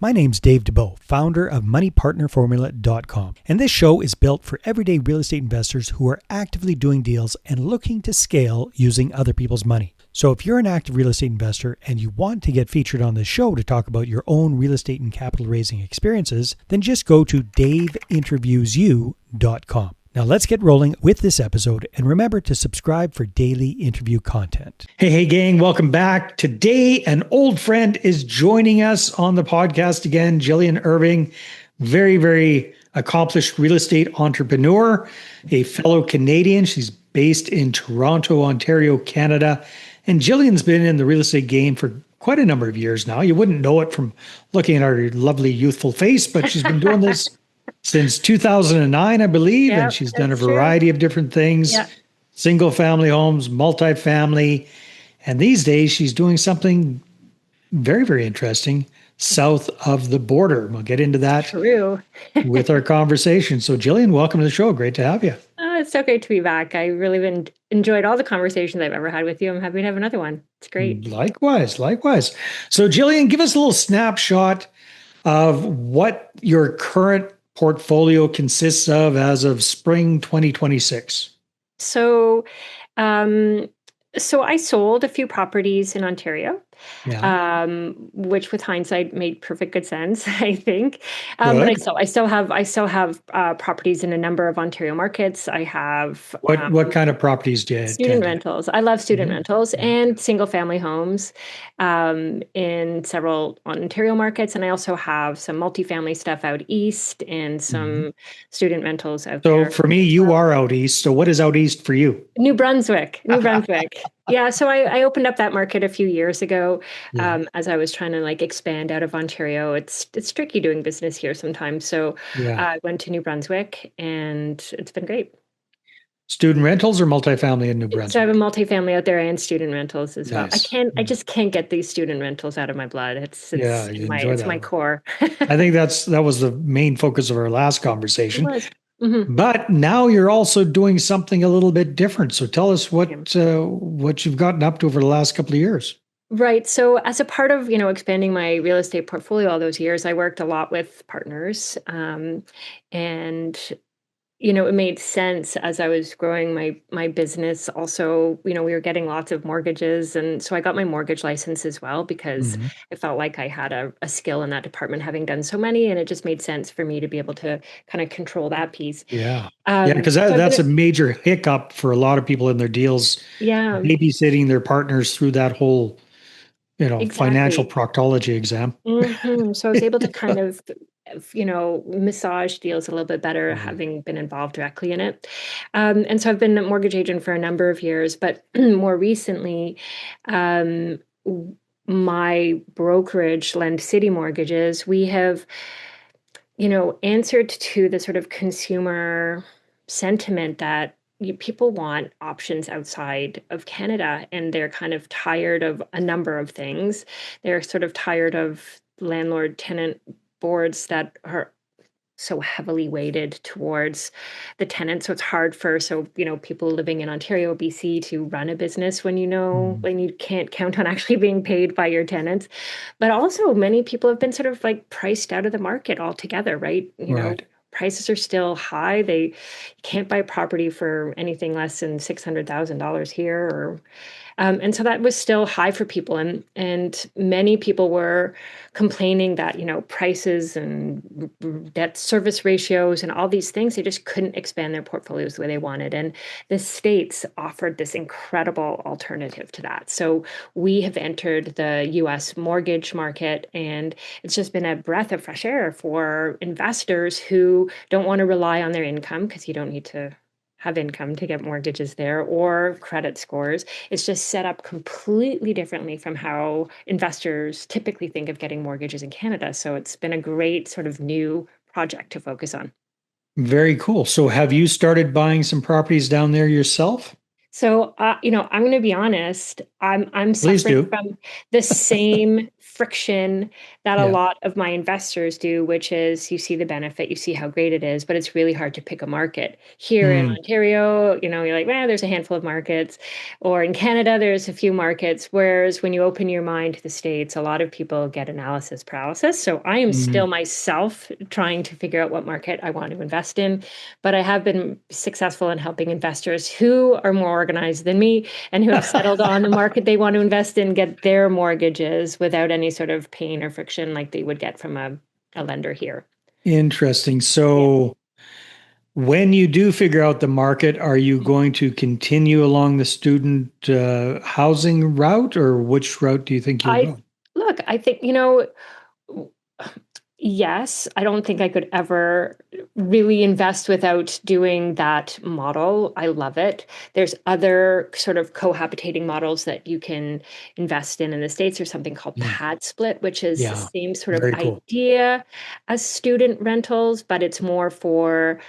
My name's Dave DeBow, founder of MoneyPartnerFormula.com, and this show is built for everyday real estate investors who are actively doing deals and looking to scale using other people's money. So if you're an active real estate investor and you want to get featured on this show to talk about your own real estate and capital raising experiences, then just go to daveinterviewsyou.com. Now let's get rolling with this episode, and remember to subscribe for daily interview content. Hey, gang, welcome back. Today, an old friend is joining us on the podcast again, Gillian Irving, very accomplished real estate entrepreneur, a fellow Canadian. She's based in Toronto, Ontario, Canada. And Gillian's been in the real estate game for quite a number of years now. You wouldn't know it from looking at her lovely youthful face, but she's been doing this since 2009, I believe, and she's done a variety of different things, single family homes, multifamily, and these days she's doing something very interesting south of the border. We'll get into that with our conversation. So Gillian, welcome to the show. Great to have you. It's so great to be back. I really enjoyed all the conversations I've ever had with you. I'm happy to have another one. It's great. Likewise. So Gillian, give us a little snapshot of what your current portfolio consists of as of spring 2026. So I sold a few properties in Ontario, which with hindsight made perfect good sense, I think. But I still have properties in a number of Ontario markets. I have what kind of properties do you have? Student rentals. I love student rentals and single family homes in several Ontario markets, and I also have some multifamily stuff out east and some student rentals out there. So for me, you are out east. So what is out east for you? New Brunswick. Yeah, so I opened up that market a few years ago as I was trying to expand out of Ontario. It's tricky doing business here sometimes. So I went to New Brunswick and it's been great. Student rentals or multifamily in New Brunswick? So I have a multifamily out there and student rentals as well. I just can't get these student rentals out of my blood. It's my core. I think that was the main focus of our last conversation. It was. Mm-hmm. But now you're also doing something a little bit different. So tell us what you've gotten up to over the last couple of years. Right. So as a part of, expanding my real estate portfolio all those years, I worked a lot with partners. And it made sense as I was growing my business. Also, we were getting lots of mortgages. And so I got my mortgage license as well because I felt like I had a skill in that department, having done so many. And it just made sense for me to be able to kind of control that piece. Because that's a major hiccup for a lot of people in their deals. Babysitting their partners through that whole, financial proctology exam. So I was able to kind of massage deals a little bit better, having been involved directly in it. And so I've been a mortgage agent for a number of years, but more recently, my brokerage, Lend City Mortgages, we have, answered to the sort of consumer sentiment that people want options outside of Canada, and they're kind of tired of a number of things. They're sort of tired of landlord-tenant boards that are so heavily weighted towards the tenant. So it's hard for people living in Ontario, BC to run a business when when you can't count on actually being paid by your tenants. But also many people have been sort of priced out of the market altogether, right? Prices are still high. You can't buy property for anything less than $600,000 here, and so that was still high for people, and many people were complaining that prices and debt service ratios and all these things, they just couldn't expand their portfolios the way they wanted. And the states offered this incredible alternative to that. So we have entered the U.S. mortgage market, and it's just been a breath of fresh air for investors who don't want to rely on their income, because you don't need to have income to get mortgages there, or credit scores. It's just set up completely differently from how investors typically think of getting mortgages in Canada. So it's been a great sort of new project to focus on. Very cool. So have you started buying some properties down there yourself? So, I'm going to be honest, I'm Please suffering do. from the same friction that a Yeah. lot of my investors do, which is you see the benefit, you see how great it is, but it's really hard to pick a market. Here in Mm. Ontario, you're like, well, there's a handful of markets. Or in Canada, there's a few markets. Whereas when you open your mind to the States, a lot of people get analysis paralysis. So I am Mm. still myself trying to figure out what market I want to invest in. But I have been successful in helping investors who are more organized than me and who have settled on the market they want to invest in get their mortgages without any sort of pain or friction like they would get from a lender here. Interesting. Yeah. So when you do figure out the market, are you going to continue along the student housing route, or which route do you think you'll I go? look, I think, yes, I don't think I could ever really invest without doing that model. I love it. There's other sort of cohabitating models that you can invest in the States. There's something called Mm. pad split, which is the Yeah, same sort of very cool. idea as student rentals, but it's more for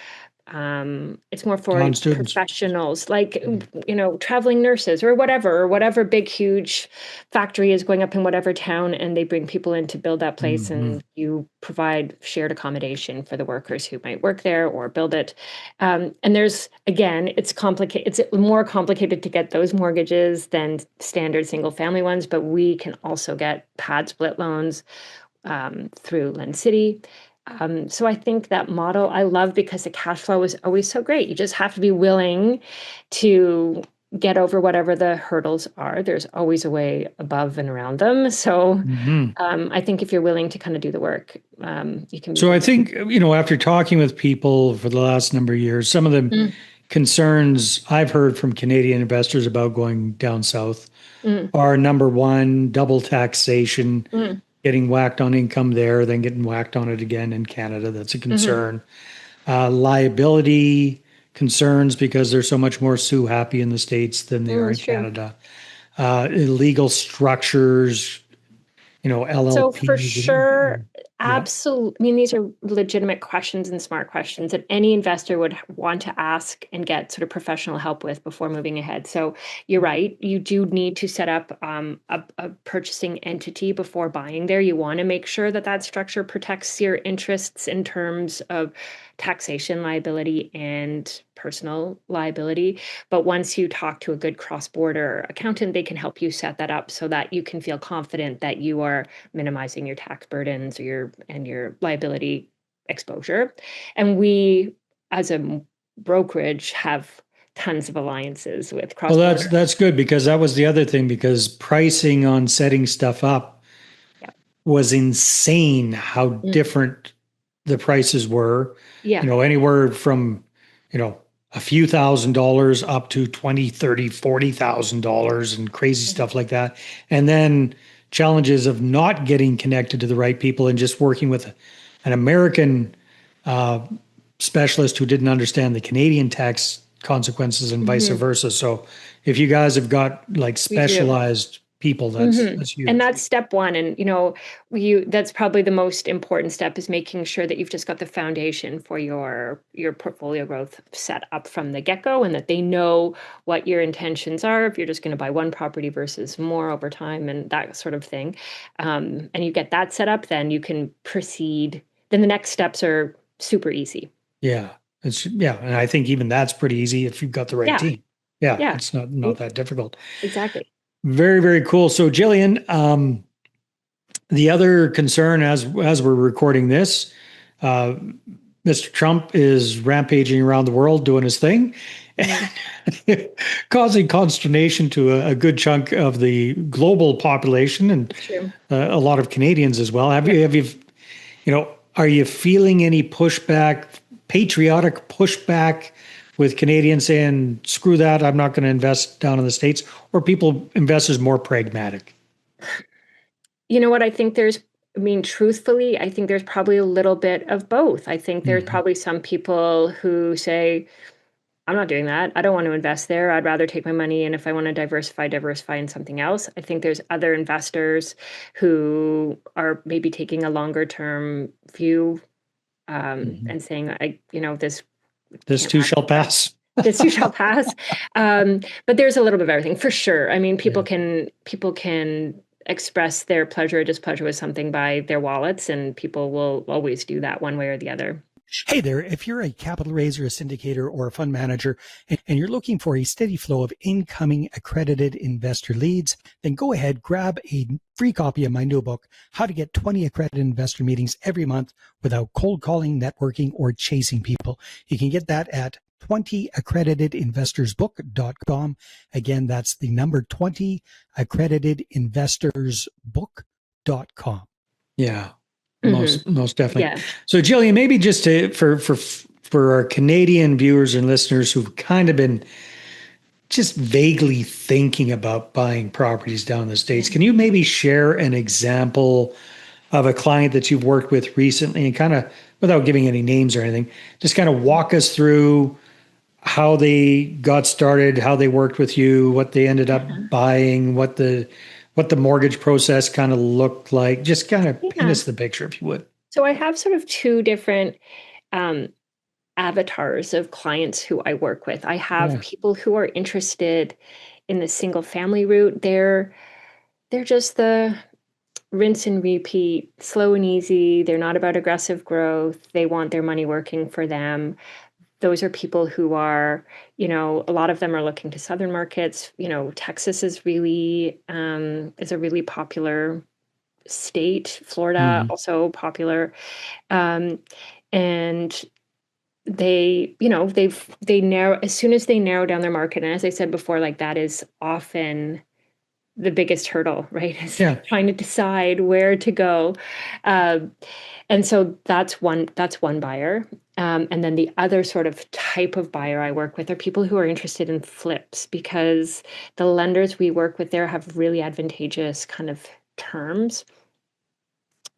Non-students. professionals like Mm. traveling nurses or whatever big huge factory is going up in whatever town, and they bring people in to build that place, Mhm. and you provide shared accommodation for the workers who might work there or build it. And there's again, it's complicated. It's more complicated to get those mortgages than standard single family ones, but we can also get pad split loans through Lend City. So I think that model I love because the cash flow is always so great. You just have to be willing to get over whatever the hurdles are. There's always a way above and around them. So Mhm. I think if you're willing to kind of do the work, you can be So I successful. think, after talking with people for the last number of years, some of the Mm, concerns I've heard from Canadian investors about going down south mm, are number one, double taxation, mm, getting whacked on income there, then getting whacked on it again in Canada. That's a mhm. concern. Liability concerns because they're so much more sue happy in the States than they are in That's true. Canada. Illegal structures, So for LLPs. sure, Yeah. absolutely. I mean, these are legitimate questions and smart questions that any investor would want to ask and get sort of professional help with before moving ahead. So you're right. You do need to set up a purchasing entity before buying there. You want to make sure that that structure protects your interests in terms of taxation liability and personal liability. But once you talk to a good cross-border accountant, they can help you set that up so that you can feel confident that you are minimizing your tax burdens or your liability exposure. And we, as a brokerage, have tons of alliances with Well, that's cross-border. that's good because that was the other thing because pricing on setting stuff up Yeah. was insane how Mm. different the prices were. Yeah. Anywhere from, you know, a few $1,000s up to 20, 30, $40,000 and crazy Mhm. stuff like that. And then challenges of not getting connected to the right people and just working with an American uh, specialist who didn't understand the Canadian tax consequences and vice Mhm. versa. So if you guys have got like We do. specialized people, that's Hmm. that's And huge. that's step one. And you that's probably the most important step is making sure that you've just got the foundation for your portfolio growth set up from the get-go and that they know what your intentions are, if you're just going to buy one property versus more over time and that sort of thing. And you get that set up, then you can proceed. Then the next steps are super easy. Yeah. And I think even that's pretty easy if you've got the right Yeah. team. Yeah, Yeah. it's not that difficult. Exactly. Very, very cool. So Jillian, the other concern as we're recording this, uh, Mr. Trump is rampaging around the world doing his thing, Mhm. causing consternation to a good chunk of the global population and It's true. a lot of Canadians as well. Have Yeah. you have you are you feeling any pushback, patriotic pushback with Canadians saying, screw that, I'm not going to invest down in the States, or people, investors more pragmatic? You know what? I mean, truthfully, I think there's probably a little bit of both. I think there's Mhm. probably some people who say, I'm not doing that. I don't want to invest there. I'd rather take my money. And if I want to diversify in something else. I think there's other investors who are maybe taking a longer term view Mhm. and saying, this This can't too last shall forever. pass. This too shall pass. But there's a little bit of everything for sure. I mean, Yeah. people can express their pleasure or displeasure with something by their wallets, and people will always do that one way or the other. Hey there, if you're a capital raiser, a syndicator, or a fund manager, and you're looking for a steady flow of incoming accredited investor leads, then go ahead, grab a free copy of my new book, How to Get 20 Accredited Investor Meetings Every Month Without Cold Calling, Networking, or Chasing People. You can get that at 20accreditedinvestorsbook.com. Again, that's the number 20accreditedinvestorsbook.com. Yeah. Most definitely. Yeah. So, Jillian, maybe just for our Canadian viewers and listeners who've kind of been just vaguely thinking about buying properties down in the States, can you maybe share an example of a client that you've worked with recently and kind of, without giving any names or anything, just kind of walk us through how they got started, how they worked with you, what they ended up buying, what the mortgage process kind of looked like. Just kind of paint Yeah. us the picture, if you would. So I have sort of two different um, avatars of clients who I work with. I have Yeah. people who are interested in the single family route. They're just the rinse and repeat, slow and easy. They're not about aggressive growth. They want their money working for them. Those are people who are, a lot of them are looking to southern markets. Texas is really is a really popular state. Florida Mhm. also popular. Um, and they narrow as soon as they narrow down their market. And as I said before, like that is often the biggest hurdle, right? Is Yeah. trying to decide where to go. Um, and so that's one buyer. And then the other sort of type of buyer I work with are people who are interested in flips because the lenders we work with there have really advantageous kind of terms.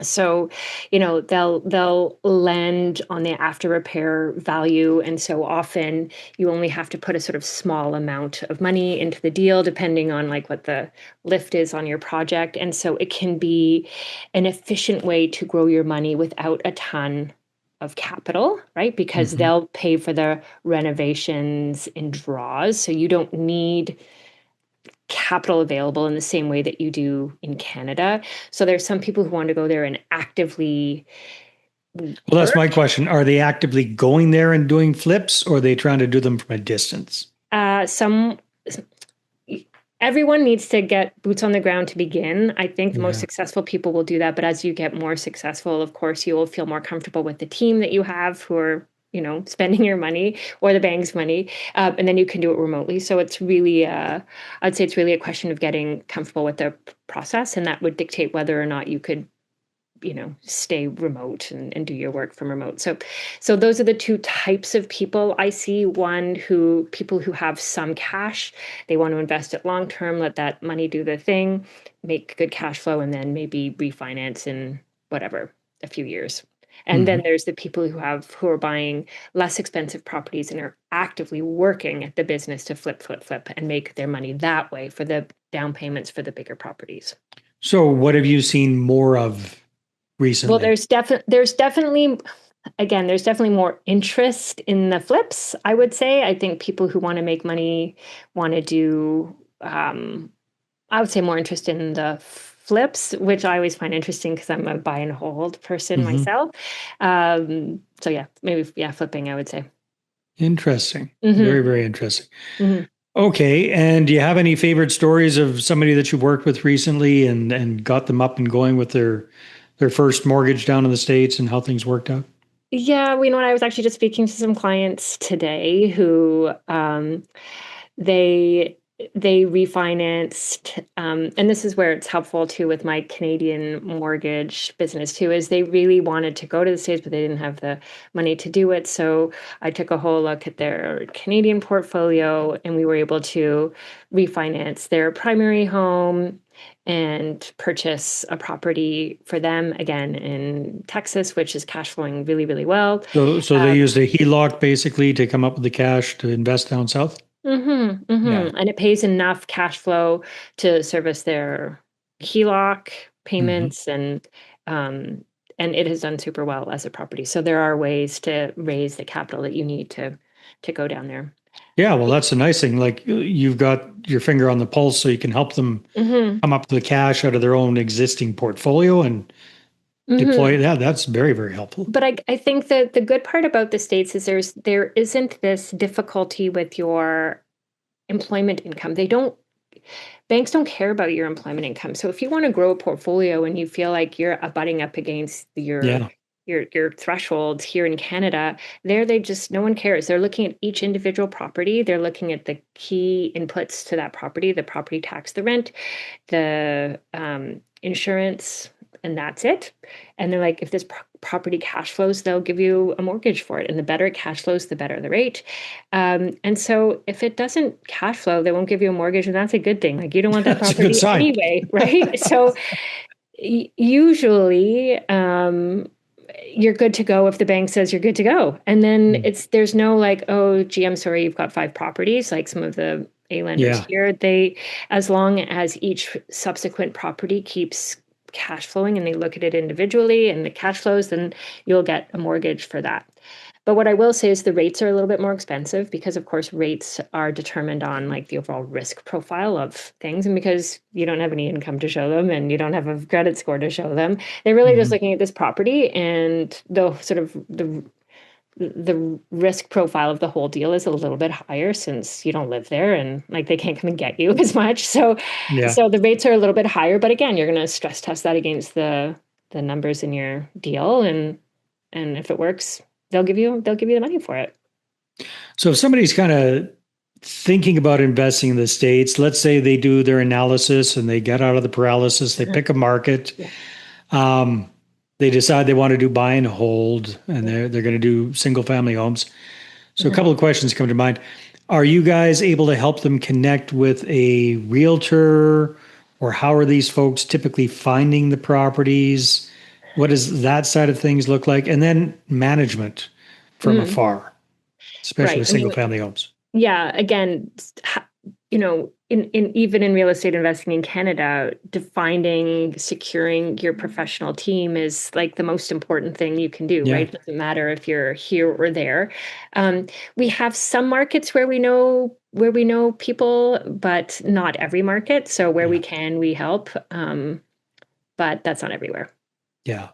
So, they'll lend on the after repair value. And so often you only have to put a sort of small amount of money into the deal, depending on like what the lift is on your project. And so it can be an efficient way to grow your money without a ton of capital, right? Because Mhm. they'll pay for the renovations in draws. So you don't need capital available in the same way that you do in Canada. So there's some people who want to go there and actively Well, that's my work. question. Are they actively going there and doing flips, or are they trying to do them from a distance? Some Everyone needs to get boots on the ground to begin. I think the most Yeah. successful people will do that, but as you get more successful, of course, you will feel more comfortable with the team that you have who are spending your money or the bank's money, and then you can do it remotely. So it's really, I'd say it's really a question of getting comfortable with the process, and that would dictate whether or not you could stay remote and do your work from remote. So those are the two types of people I see. People who have some cash, they want to invest it long term, let that money do the thing, make good cash flow, and then maybe refinance in whatever, a few years. And then Mhm. there's the people who are buying less expensive properties and are actively working at the business to flip, and make their money that way for the down payments for the bigger properties. So, what have you seen more of Well, recently? there's definitely more interest in the flips, I would say. I think people who want to make money want to do, I would say more interest in the flips, which I always find interesting because I'm a buy and hold person Hmm. myself. So yeah, maybe, yeah, flipping, I would say. Interesting. Very, Hmm. very interesting. Hmm. Okay. And do you have any favorite stories of somebody that you worked with recently and got them up and going with their first mortgage down in the States and how things worked out? Yeah, I was actually just speaking to some clients today who they they refinanced, and this is where it's helpful too with my Canadian mortgage business too, is they really wanted to go to the States, but they didn't have the money to do it. So I took a whole look at their Canadian portfolio, and we were able to refinance their primary home and purchase a property for them again in Texas, which is cash flowing really, really well. So they Um, used a HELOC basically to come up with the cash to invest down south? Yeah. And it pays enough cash flow to service their HELOC Hmm. payments, um, and it has done super well as a property. So there are ways to raise the capital that you need to go down there. Yeah, well, that's the nice thing. Like you've got your finger on the pulse, so you can help them Hmm. come up with the cash out of their own existing portfolio and deploy Hmm. it. Yeah, that's very, very helpful. But I think that the good part about the States is there isn't this difficulty with your employment income. Banks don't care about your employment income. So if you want to grow a portfolio and you feel like you're abutting up against Yeah, your thresholds here in Canada, there they just no one cares. They're looking at each individual property. They're looking at the key inputs to that property, the property tax, the rent, the insurance, and that's it. And they're like, if this property cash flows, they'll give you a mortgage for it. And the better it cash flows, the better the rate. And so if it doesn't cash flow, they won't give you a mortgage, and that's a good thing. Like you don't want that that's a good property sign. anyway, right? So usually you're good to go if the bank says you're good to go. And then Mm. there's no like, oh, gee, I'm sorry, you've got 5 properties, like some of the A lenders Yeah, here. As long as each subsequent property keeps cash flowing and they look at it individually and the cash flows, then you'll get a mortgage for that. But what I will say is the rates are a little bit more expensive because, of course, rates are determined on like the overall risk profile of things. And because you don't have any income to show them and you don't have a credit score to show them, they're really just hmm, looking at this property, and the sort of the risk profile of the whole deal is a little bit higher since you don't live there and like they can't come and get you as much. So yeah. so the rates are a little bit higher, but again, you're going to stress test that against the numbers in your deal, and if it works, they'll give you the money for it. So if somebody's kind of thinking about investing in the States, let's say they do their analysis and they get out of the paralysis, they Uh-huh. pick a market, Yeah. um, they decide they want to do buy and hold, and Yeah. they're going to do single family homes. So a Mhm. couple of questions come to mind. Are you guys able to help them connect with a realtor, or how are these folks typically finding the properties? What does that side of things look like? And then management from Mm, afar, especially right. with I single mean, family homes. yeah, again, in even in real estate investing in Canada, defining, securing your professional team is like the most important thing you can do, Yeah. right? It doesn't matter if you're here or there. Um, we have some markets where we know people, but not every market. So where we Yeah. can, we help. But that's not everywhere. Yeah.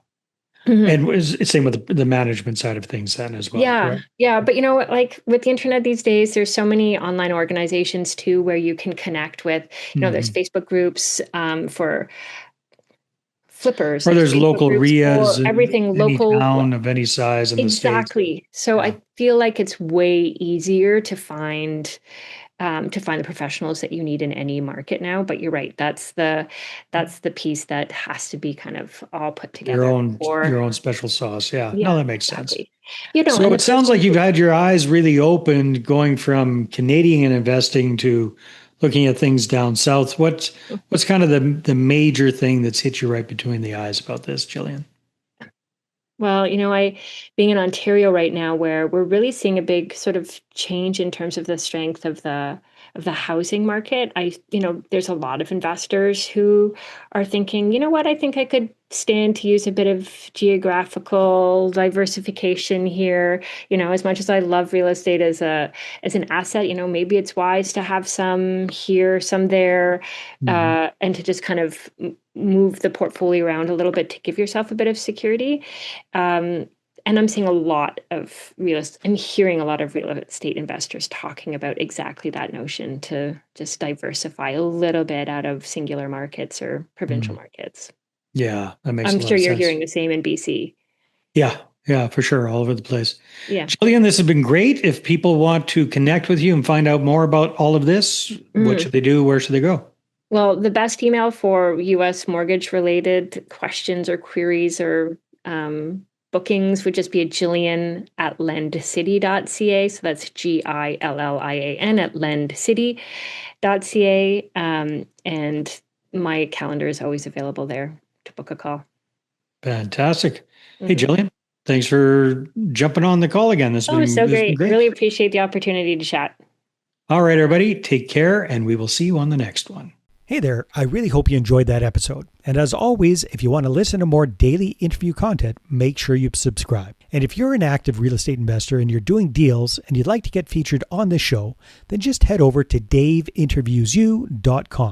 Mhm. And it's same with the management side of things then as well, Yeah, correct? yeah, but you know what? Like with the internet these days, there's so many online organizations too where you can connect with. There's Hmm. Facebook groups for flippers. Or There's there's Facebook local groups RIAs for in everything any local. town of any size in the States. Exactly. So Yeah. I feel like it's way easier to find the professionals that you need in any market now. But you're right. That's the piece that has to be kind of all put Your together own before. your own special sauce. Yeah. No, Yeah, that makes sense. exactly. So And the it sounds person like you've who. had your eyes really opened going from Canadian investing to looking at things down south. What's kind of the major thing that's hit you right between the eyes about this, Gillian? Well, I being in Ontario right now, where we're really seeing a big sort of change in terms of the strength of the housing market. There's a lot of investors who are thinking, you know what, I think I could stand to use a bit of geographical diversification here. As much as I love real estate as an asset, maybe it's wise to have some here, some there, Mhm. and to just kind of move the portfolio around a little bit to give yourself a bit of security. Um, and I'm seeing a lot of I'm hearing a lot of real estate investors talking about exactly that notion to just diversify a little bit out of singular markets or provincial Mhm. markets. Yeah, that makes I'm a lot sure of you're sense. hearing the same in BC. Yeah, yeah, for sure, all over the place. Yeah. Jillian, this has been great. If people want to connect with you and find out more about all of this, what Mhm. should they do? Where should they go? Well, the best email for US mortgage related questions or queries or bookings would just be at Gillian@lendcity.ca. So that's Gillian at lendcity.ca. And my calendar is always available there to book a call. Fantastic. Hey, Mhm. Jillian, thanks for jumping on the call again. Oh, so This has been great. great. Really appreciate the opportunity to chat. All right, everybody, take care, and we will see you on the next one. Hey there, I really hope you enjoyed that episode. And as always, if you want to listen to more daily interview content, make sure you subscribe. And if you're an active real estate investor and you're doing deals and you'd like to get featured on this show, then just head over to daveinterviewsyou.com.